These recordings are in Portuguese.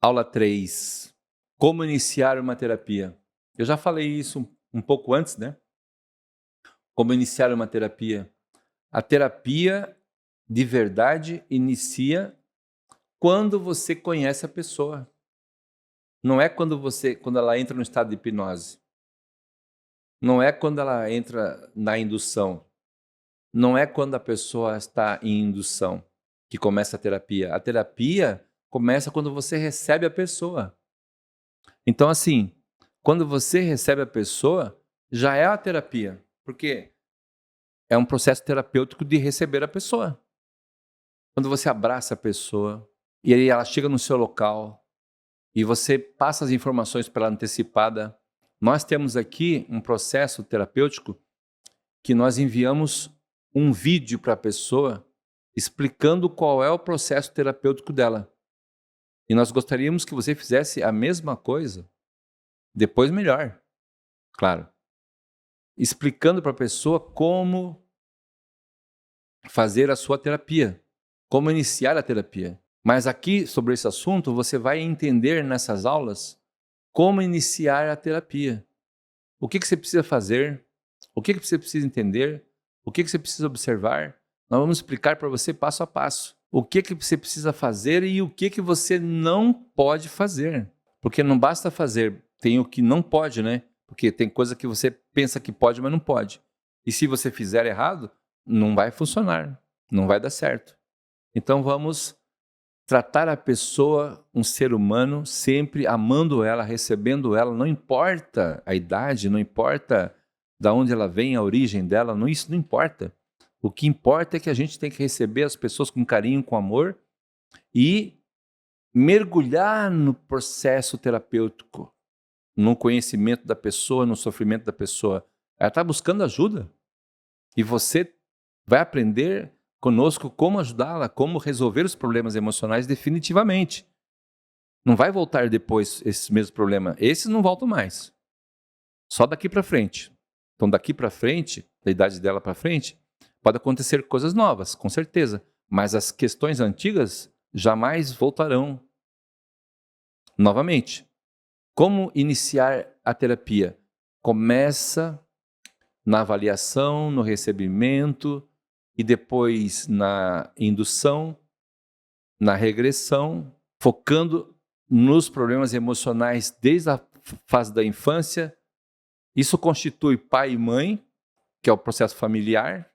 Aula 3. Como iniciar uma terapia. Eu já falei isso um pouco antes, né? Como iniciar uma terapia. A terapia de verdade inicia quando você conhece a pessoa. Não é quando ela entra no estado de hipnose. Não é quando ela entra na indução. Não é quando a pessoa está em indução que começa a terapia. A terapia começa quando você recebe a pessoa. Então, assim, quando você recebe a pessoa, já é a terapia. Porque é um processo terapêutico de receber a pessoa. Quando você abraça a pessoa e aí ela chega no seu local e você passa as informações para ela antecipada, nós temos aqui um processo terapêutico que nós enviamos um vídeo para a pessoa explicando qual é o processo terapêutico dela. E nós gostaríamos que você fizesse a mesma coisa, depois melhor, claro. Explicando para a pessoa como fazer a sua terapia, como iniciar a terapia. Mas aqui, sobre esse assunto, você vai entender nessas aulas como iniciar a terapia. O que você precisa fazer, o que você precisa entender, o que você precisa observar. Nós vamos explicar para você passo a passo o que você precisa fazer e o que você não pode fazer. Porque não basta fazer, tem o que não pode, né? Porque tem coisa que você pensa que pode, mas não pode. E se você fizer errado, não vai funcionar, não vai dar certo. Então vamos tratar a pessoa, um ser humano, sempre amando ela, recebendo ela, não importa a idade, não importa de onde ela vem, a origem dela, não, isso não importa. O que importa é que a gente tem que receber as pessoas com carinho, com amor e mergulhar no processo terapêutico, no conhecimento da pessoa, no sofrimento da pessoa. Ela está buscando ajuda e você vai aprender conosco como ajudá-la, como resolver os problemas emocionais definitivamente. Não vai voltar depois esses mesmos problemas. Esses não voltam mais. Só daqui para frente. Então, daqui para frente, da idade dela para frente, pode acontecer coisas novas, com certeza. Mas as questões antigas jamais voltarão novamente. Como iniciar a terapia? Começa na avaliação, no recebimento e depois na indução, na regressão, focando nos problemas emocionais desde a fase da infância. Isso constitui pai e mãe, que é o processo familiar,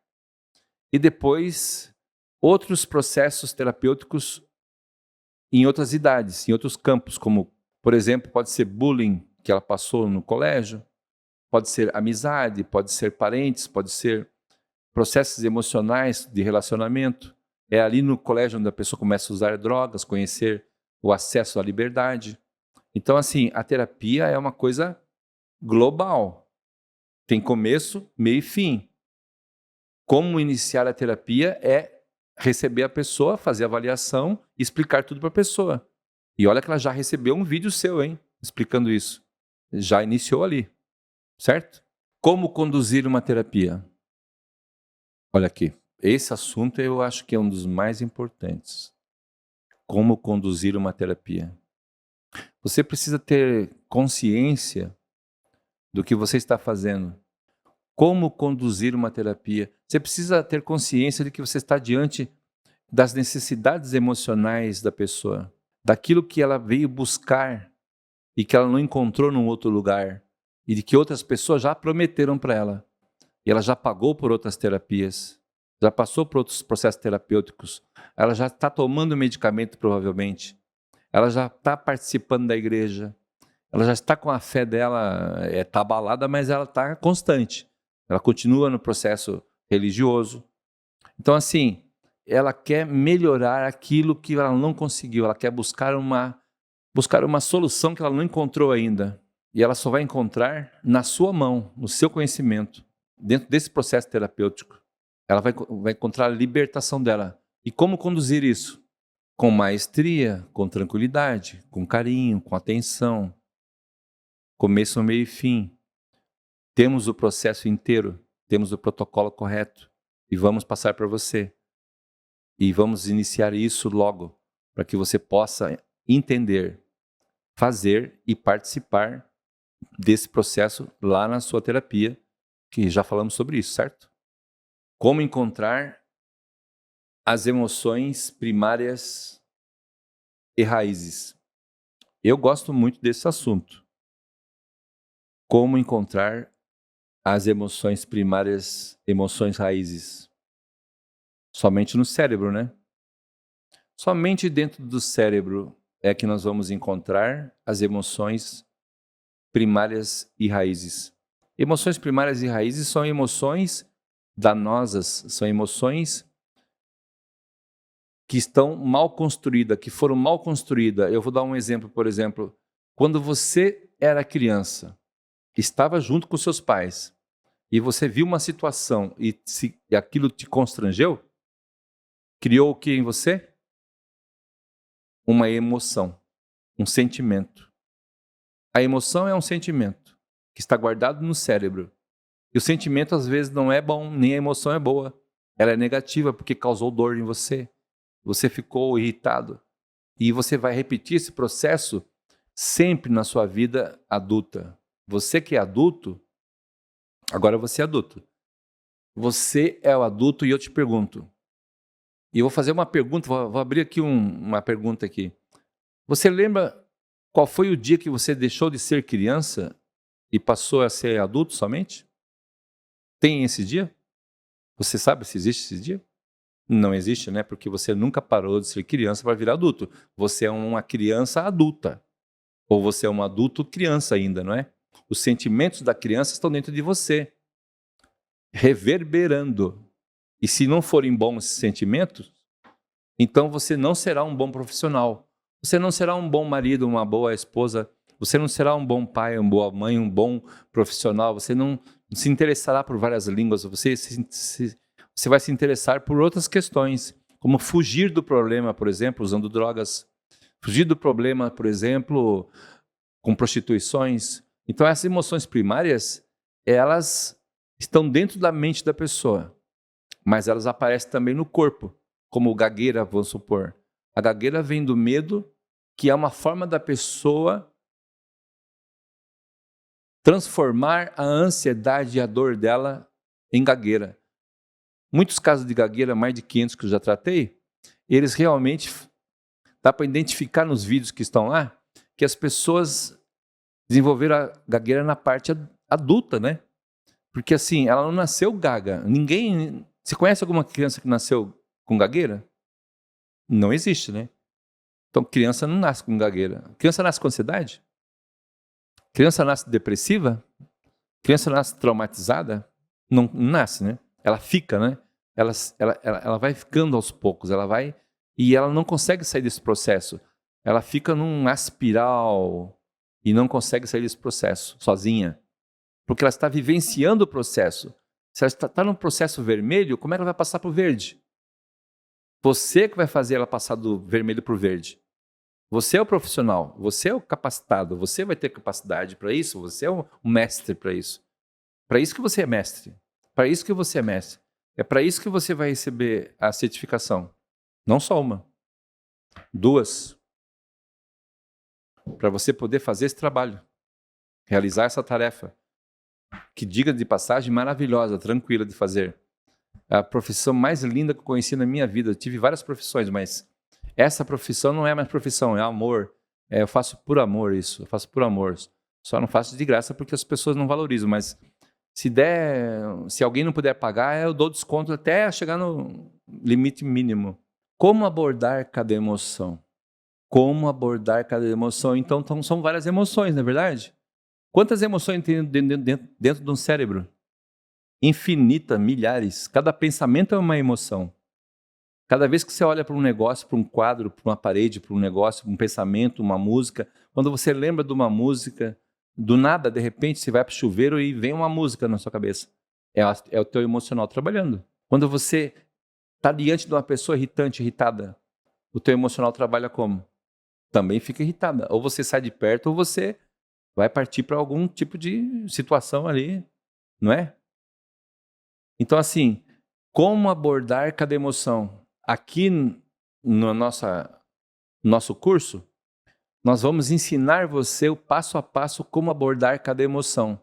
e depois outros processos terapêuticos em outras idades, em outros campos, como, por exemplo, pode ser bullying que ela passou no colégio, pode ser amizade, pode ser parentes, pode ser processos emocionais de relacionamento. É ali no colégio onde a pessoa começa a usar drogas, conhecer o acesso à liberdade. Então, assim, a terapia é uma coisa global. Tem começo, meio e fim. Como iniciar a terapia é receber a pessoa, fazer a avaliação e explicar tudo para a pessoa. E olha que ela já recebeu um vídeo seu, hein? Explicando isso. Já iniciou ali, certo? Como conduzir uma terapia? Olha aqui, esse assunto eu acho que é um dos mais importantes. Como conduzir uma terapia? Você precisa ter consciência do que você está fazendo. Como conduzir uma terapia? Você precisa ter consciência de que você está diante das necessidades emocionais da pessoa, daquilo que ela veio buscar e que ela não encontrou num outro lugar, e de que outras pessoas já prometeram para ela. E ela já pagou por outras terapias, já passou por outros processos terapêuticos, ela já está tomando medicamento provavelmente, ela já está participando da igreja, ela já está com a fé dela, está abalada, mas ela está constante. Ela continua no processo religioso. Então, assim, ela quer melhorar aquilo que ela não conseguiu, ela quer buscar uma solução que ela não encontrou ainda. E ela só vai encontrar na sua mão, no seu conhecimento, dentro desse processo terapêutico. Ela vai encontrar a libertação dela. E como conduzir isso? Com maestria, com tranquilidade, com carinho, com atenção. Começo, meio e fim. Temos o processo inteiro, temos o protocolo correto e vamos passar para você. E vamos iniciar isso logo, para que você possa entender fazer e participar desse processo lá na sua terapia, que já falamos sobre isso, certo? Como encontrar as emoções primárias e raízes. Eu gosto muito desse assunto. Como encontrar as emoções primárias, emoções raízes. Somente no cérebro, né? Somente dentro do cérebro é que nós vamos encontrar as emoções primárias e raízes. Emoções primárias e raízes são emoções danosas, são emoções que estão mal construídas, que foram mal construídas. Eu vou dar um exemplo, por exemplo, quando você era criança, estava junto com seus pais e você viu uma situação e aquilo te constrangeu, criou o que em você? Uma emoção, um sentimento. A emoção é um sentimento que está guardado no cérebro. E o sentimento às vezes não é bom, nem a emoção é boa. Ela é negativa porque causou dor em você. Você ficou irritado. E você vai repetir esse processo sempre na sua vida adulta. Você que é adulto, agora você é adulto. Você é o adulto e eu te pergunto. E eu vou fazer uma pergunta, vou abrir aqui uma pergunta aqui. Você lembra qual foi o dia que você deixou de ser criança e passou a ser adulto somente? Tem esse dia? Você sabe se existe esse dia? Não existe, né? Porque você nunca parou de ser criança para virar adulto. Você é uma criança adulta. Ou você é um adulto criança ainda, não é? Os sentimentos da criança estão dentro de você, reverberando. E se não forem bons esses sentimentos, então você não será um bom profissional. Você não será um bom marido, uma boa esposa. Você não será um bom pai, uma boa mãe, um bom profissional. Você não se interessará por várias línguas. Você vai se interessar por outras questões, como fugir do problema, por exemplo, usando drogas. Fugir do problema, por exemplo, com prostituições. Então, essas emoções primárias, elas estão dentro da mente da pessoa, mas elas aparecem também no corpo, como gagueira, vamos supor. A gagueira vem do medo, que é uma forma da pessoa transformar a ansiedade e a dor dela em gagueira. Muitos casos de gagueira, mais de 500 que eu já tratei, eles realmente, dá para identificar nos vídeos que estão lá, que as pessoas desenvolveram a gagueira na parte adulta, né? Porque assim, ela não nasceu gaga. Ninguém... Você conhece alguma criança que nasceu com gagueira? Não existe, né? Então, criança não nasce com gagueira. Criança nasce com ansiedade? Criança nasce depressiva? Criança nasce traumatizada? Não, não nasce, né? Ela fica, né? Ela vai ficando aos poucos, ela vai... E ela não consegue sair desse processo. Ela fica numa espiral e não consegue sair desse processo sozinha. Porque ela está vivenciando o processo. Se ela está no processo vermelho, como é que ela vai passar para o verde? Você que vai fazer ela passar do vermelho para o verde. Você é o profissional, você é o capacitado, você vai ter capacidade para isso, você é o mestre para isso. Para isso que você é mestre. Para isso que você é mestre. É para isso que você vai receber a certificação. Não só uma, duas. Para você poder fazer esse trabalho, realizar essa tarefa. Que, diga de passagem, maravilhosa, tranquila de fazer. É a profissão mais linda que eu conheci na minha vida. Eu tive várias profissões, mas essa profissão não é mais profissão, é amor. Eu faço por amor isso, eu faço por amor. Só não faço de graça porque as pessoas não valorizam, mas se alguém não puder pagar, eu dou desconto até chegar no limite mínimo. Como abordar cada emoção? Como abordar cada emoção? Então são várias emoções, não é verdade? Quantas emoções tem dentro de um cérebro? Infinita, milhares. Cada pensamento é uma emoção. Cada vez que você olha para um negócio, para um quadro, para uma parede, para um negócio, um pensamento, uma música, quando você lembra de uma música, do nada, de repente, você vai para o chuveiro e vem uma música na sua cabeça. É o teu emocional trabalhando. Quando você está diante de uma pessoa irritante, irritada, o teu emocional trabalha como? Também fica irritada. Ou você sai de perto, ou você vai partir para algum tipo de situação ali, não é? Então, assim, como abordar cada emoção? Aqui no nosso curso, Nós vamos ensinar você o passo a passo como abordar cada emoção.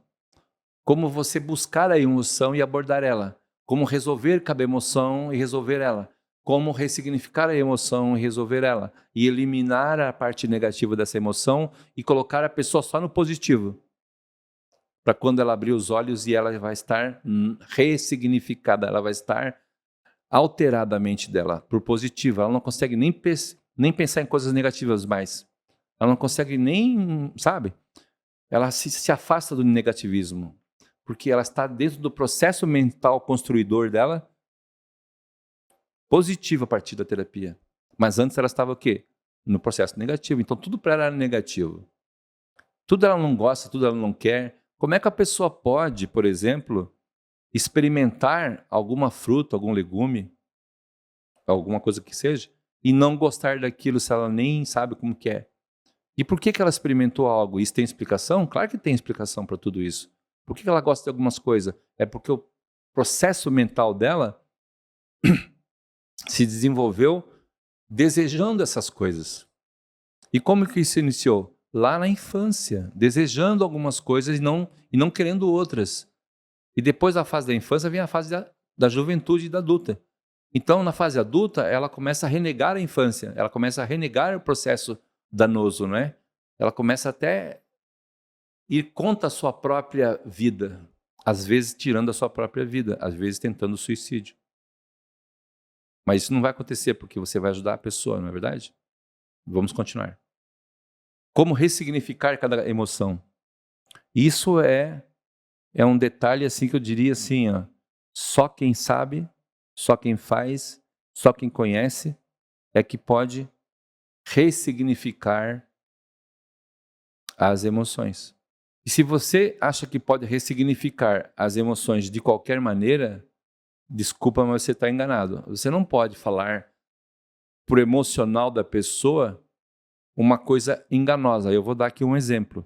Como você buscar a emoção e abordar ela. Como resolver cada emoção e resolver ela. Como ressignificar a emoção e resolver ela. E eliminar a parte negativa dessa emoção e colocar a pessoa só no positivo. Para quando ela abrir os olhos e ela vai estar ressignificada, ela vai estar alterada a mente dela por positiva. Ela não consegue nem pensar em coisas negativas mais. Ela não consegue nem, sabe? Ela se afasta do negativismo. Porque ela está dentro do processo mental construidor dela, positivo a partir da terapia. Mas antes ela estava o quê? No processo negativo. Então tudo para ela era negativo. Tudo ela não gosta, tudo ela não quer. Como é que a pessoa pode, por exemplo, experimentar alguma fruta, algum legume, alguma coisa que seja, e não gostar daquilo se ela nem sabe como que é? E por que ela experimentou algo? Isso tem explicação? Claro que tem explicação para tudo isso. Por que ela gosta de algumas coisas? É porque o processo mental dela se desenvolveu desejando essas coisas. E como que isso iniciou? Lá na infância, desejando algumas coisas e não querendo outras. E depois da fase da infância vem a fase da juventude e da adulta. Então, na fase adulta, ela começa a renegar a infância, ela começa a renegar o processo danoso, não é? Ela começa até ir contra a sua própria vida, às vezes tirando a sua própria vida, às vezes tentando suicídio. Mas isso não vai acontecer porque você vai ajudar a pessoa, não é verdade? Vamos continuar. Como ressignificar cada emoção? Isso é um detalhe assim que eu diria assim, ó, só quem sabe, só quem faz, só quem conhece é que pode ressignificar as emoções. E se você acha que pode ressignificar as emoções de qualquer maneira, desculpa, mas você está enganado. Você não pode falar por emocional da pessoa uma coisa enganosa. Eu vou dar aqui um exemplo.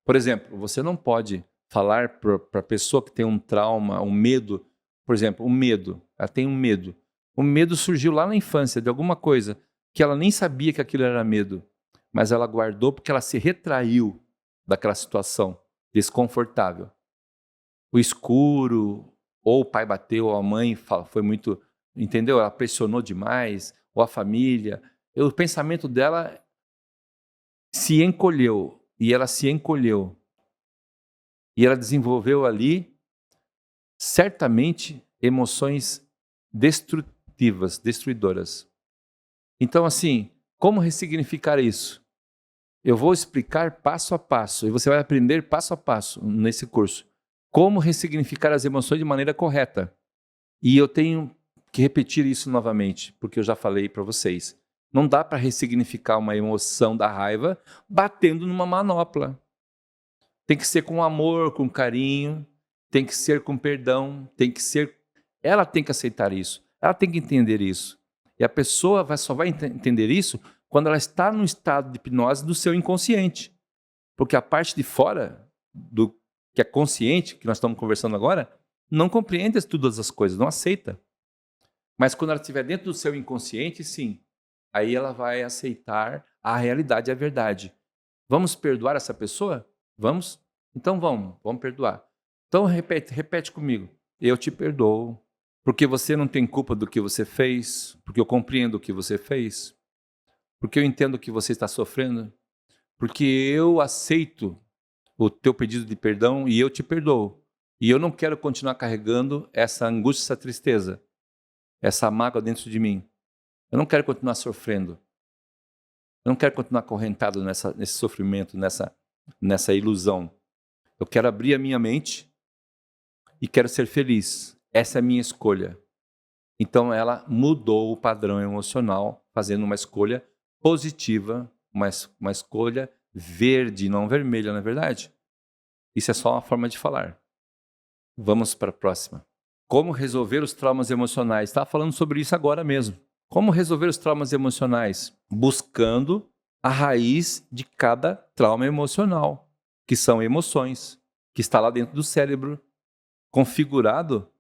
Por exemplo, você não pode falar para a pessoa que tem um trauma, um medo, por exemplo, um medo. Ela tem um medo. O medo surgiu lá na infância de alguma coisa que ela nem sabia que aquilo era medo, mas ela guardou porque ela se retraiu daquela situação desconfortável. O escuro, ou o pai bateu, ou a mãe foi muito, entendeu? Ela pressionou demais, ou a família. O pensamento dela se encolheu, e ela se encolheu. E ela desenvolveu ali, certamente, emoções destrutivas, destruidoras. Então, assim, como ressignificar isso? Eu vou explicar passo a passo, e você vai aprender passo a passo nesse curso. Como ressignificar as emoções de maneira correta. E eu tenho que repetir isso novamente, porque eu já falei para vocês. Não dá para ressignificar uma emoção da raiva batendo numa manopla. Tem que ser com amor, com carinho, tem que ser com perdão, tem que ser... Ela tem que aceitar isso, ela tem que entender isso. E a pessoa só vai entender isso quando ela está no estado de hipnose do seu inconsciente. Porque a parte de fora, do que é consciente, que nós estamos conversando agora, não compreende todas as coisas, não aceita. Mas quando ela estiver dentro do seu inconsciente, sim, aí ela vai aceitar a realidade e a verdade. Vamos perdoar essa pessoa? Vamos? Então vamos perdoar. Então repete comigo. Eu te perdoo, porque você não tem culpa do que você fez, porque eu compreendo o que você fez, porque eu entendo o que você está sofrendo, porque eu aceito o teu pedido de perdão e eu te perdoo. E eu não quero continuar carregando essa angústia, essa tristeza, essa mágoa dentro de mim. Eu não quero continuar sofrendo. Eu não quero continuar acorrentado nesse sofrimento, nessa ilusão. Eu quero abrir a minha mente e quero ser feliz. Essa é a minha escolha. Então ela mudou o padrão emocional, fazendo uma escolha positiva, uma escolha verde, não vermelha, não é verdade? Isso é só uma forma de falar. Vamos para a próxima. Como resolver os traumas emocionais? Estava falando sobre isso agora mesmo. Como resolver os traumas emocionais? Buscando a raiz de cada trauma emocional, que são emoções, que está lá dentro do cérebro, configurado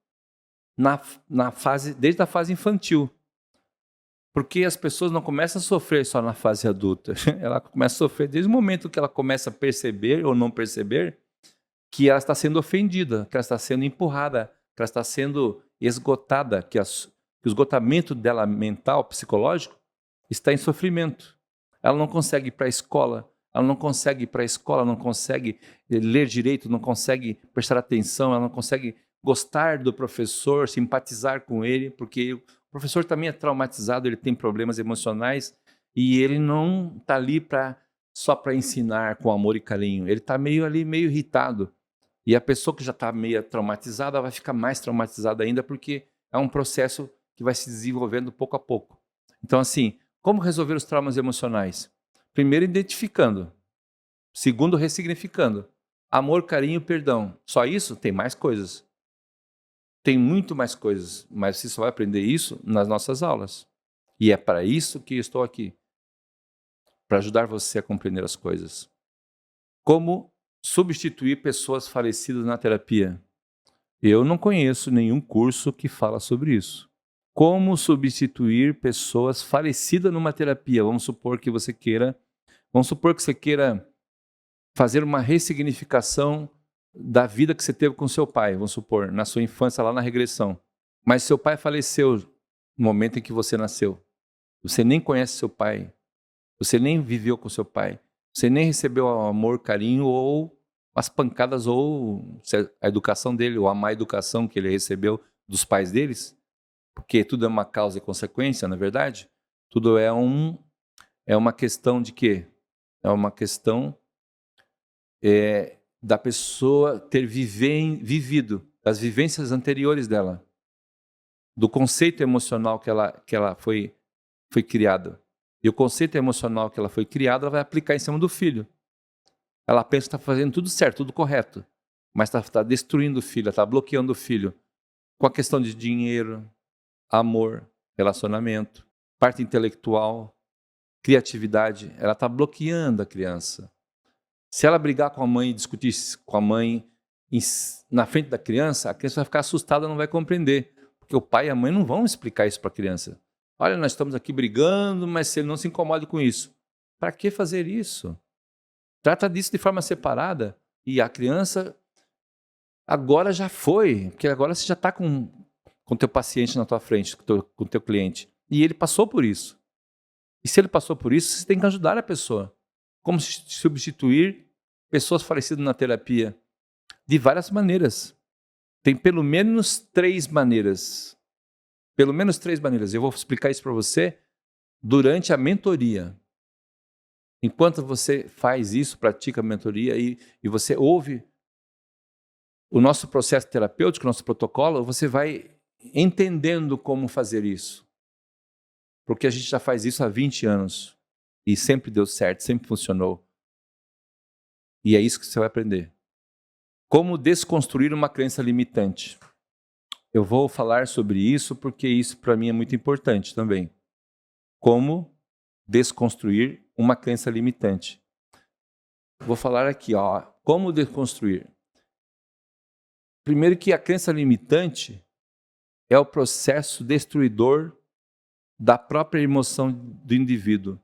desde a fase infantil. Porque as pessoas não começam a sofrer só na fase adulta. Ela começa a sofrer desde o momento que ela começa a perceber ou não perceber que ela está sendo ofendida, que ela está sendo empurrada, que ela está sendo esgotada, que o esgotamento dela mental, psicológico, está em sofrimento. Ela não consegue ir para a escola, não consegue ler direito, não consegue prestar atenção, ela não consegue gostar do professor, simpatizar com ele, porque o professor também é traumatizado, ele tem problemas emocionais e ele não está ali só para ensinar com amor e carinho. Ele está meio irritado. E a pessoa que já está meio traumatizada vai ficar mais traumatizada ainda, porque é um processo que vai se desenvolvendo pouco a pouco. Então, assim, como resolver os traumas emocionais? Primeiro, identificando. Segundo, ressignificando. Amor, carinho, perdão. Só isso? Tem mais coisas. Tem muito mais coisas, mas você só vai aprender isso nas nossas aulas. E é para isso que eu estou aqui, para ajudar você a compreender as coisas. Como substituir pessoas falecidas na terapia? Eu não conheço nenhum curso que fala sobre isso. Como substituir pessoas falecidas numa terapia? Vamos supor que você queira fazer uma ressignificação da vida que você teve com seu pai, vamos supor, na sua infância lá na regressão. Mas seu pai faleceu no momento em que você nasceu. Você nem conhece seu pai. Você nem viveu com seu pai. Você nem recebeu amor, carinho ou as pancadas ou a educação dele, ou a má educação que ele recebeu dos pais deles. Porque tudo é uma causa e consequência, na verdade. Tudo é uma questão de quê? É uma questão da pessoa ter vivido, das vivências anteriores dela, do conceito emocional que ela foi criada. E o conceito emocional que ela foi criada, ela vai aplicar em cima do filho. Ela pensa que está fazendo tudo certo, tudo correto, mas está destruindo o filho, está bloqueando o filho com a questão de dinheiro, amor, relacionamento, parte intelectual, criatividade. Ela está bloqueando a criança. Se ela brigar com a mãe e discutir com a mãe na frente da criança, a criança vai ficar assustada, não vai compreender. Porque o pai e a mãe não vão explicar isso para a criança. Olha, nós estamos aqui brigando, mas se ele não se incomode com isso. Para que fazer isso? Trata disso de forma separada. E a criança agora já foi, porque agora você já está com o teu paciente na tua frente, com o teu cliente. E ele passou por isso. E se ele passou por isso, você tem que ajudar a pessoa. Como substituir pessoas falecidas na terapia? De várias maneiras. Tem pelo menos 3 maneiras. Pelo menos 3 maneiras. Eu vou explicar isso para você durante a mentoria. Enquanto você faz isso, pratica a mentoria e você ouve o nosso processo terapêutico, o nosso protocolo, você vai entendendo como fazer isso. Porque a gente já faz isso há 20 anos. E sempre deu certo, sempre funcionou. E é isso que você vai aprender. Como desconstruir uma crença limitante. Eu vou falar sobre isso porque isso para mim é muito importante também. Como desconstruir uma crença limitante. Vou falar aqui, como desconstruir. Primeiro que a crença limitante é o processo destruidor da própria emoção do indivíduo.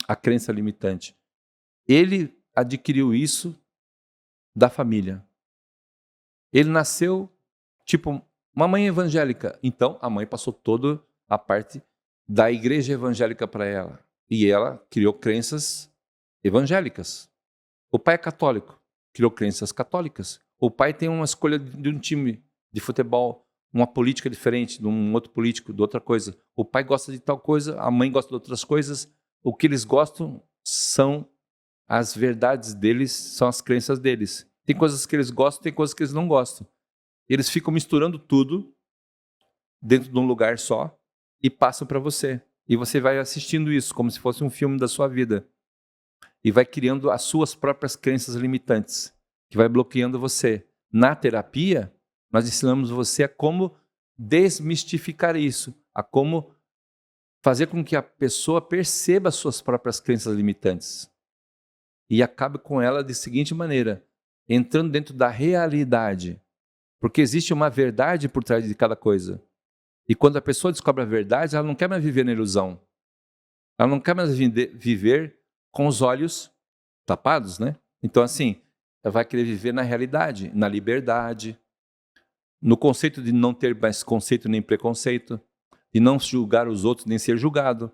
A crença limitante. Ele adquiriu isso da família. Ele nasceu, tipo, uma mãe evangélica. Então, a mãe passou toda a parte da igreja evangélica para ela. E ela criou crenças evangélicas. O pai é católico, criou crenças católicas. O pai tem uma escolha de um time de futebol, uma política diferente de um outro político, de outra coisa. O pai gosta de tal coisa, a mãe gosta de outras coisas. O que eles gostam são as verdades deles, são as crenças deles. Tem coisas que eles gostam, tem coisas que eles não gostam. Eles ficam misturando tudo dentro de um lugar só e passam para você. E você vai assistindo isso como se fosse um filme da sua vida. E vai criando as suas próprias crenças limitantes, que vai bloqueando você. Na terapia, nós ensinamos você a como desmistificar isso, a como fazer com que a pessoa perceba as suas próprias crenças limitantes. E acabe com ela da seguinte maneira, entrando dentro da realidade. Porque existe uma verdade por trás de cada coisa. E quando a pessoa descobre a verdade, ela não quer mais viver na ilusão. Ela não quer mais viver com os olhos tapados, né? Então, assim, ela vai querer viver na realidade, na liberdade, no conceito de não ter mais conceito nem preconceito, de não julgar os outros nem ser julgado,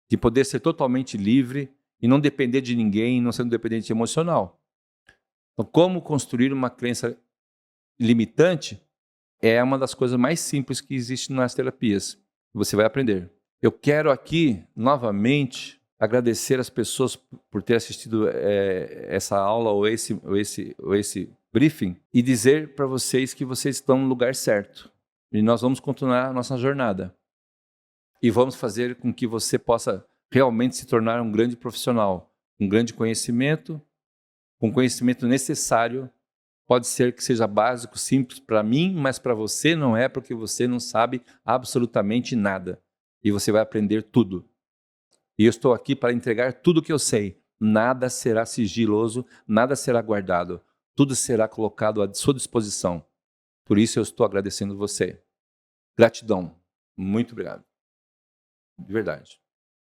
de poder ser totalmente livre e não depender de ninguém, não ser dependente emocional. Então, como construir uma crença limitante é uma das coisas mais simples que existe nas terapias. Você vai aprender. Eu quero aqui, novamente, agradecer as pessoas por ter assistido essa aula ou esse briefing e dizer para vocês que vocês estão no lugar certo. E nós vamos continuar a nossa jornada. E vamos fazer com que você possa realmente se tornar um grande profissional, um grande conhecimento, um conhecimento necessário. Pode ser que seja básico, simples para mim, mas para você não é, porque você não sabe absolutamente nada. E você vai aprender tudo. E eu estou aqui para entregar tudo o que eu sei. Nada será sigiloso, nada será guardado. Tudo será colocado à sua disposição. Por isso eu estou agradecendo você. Gratidão. Muito obrigado. De verdade.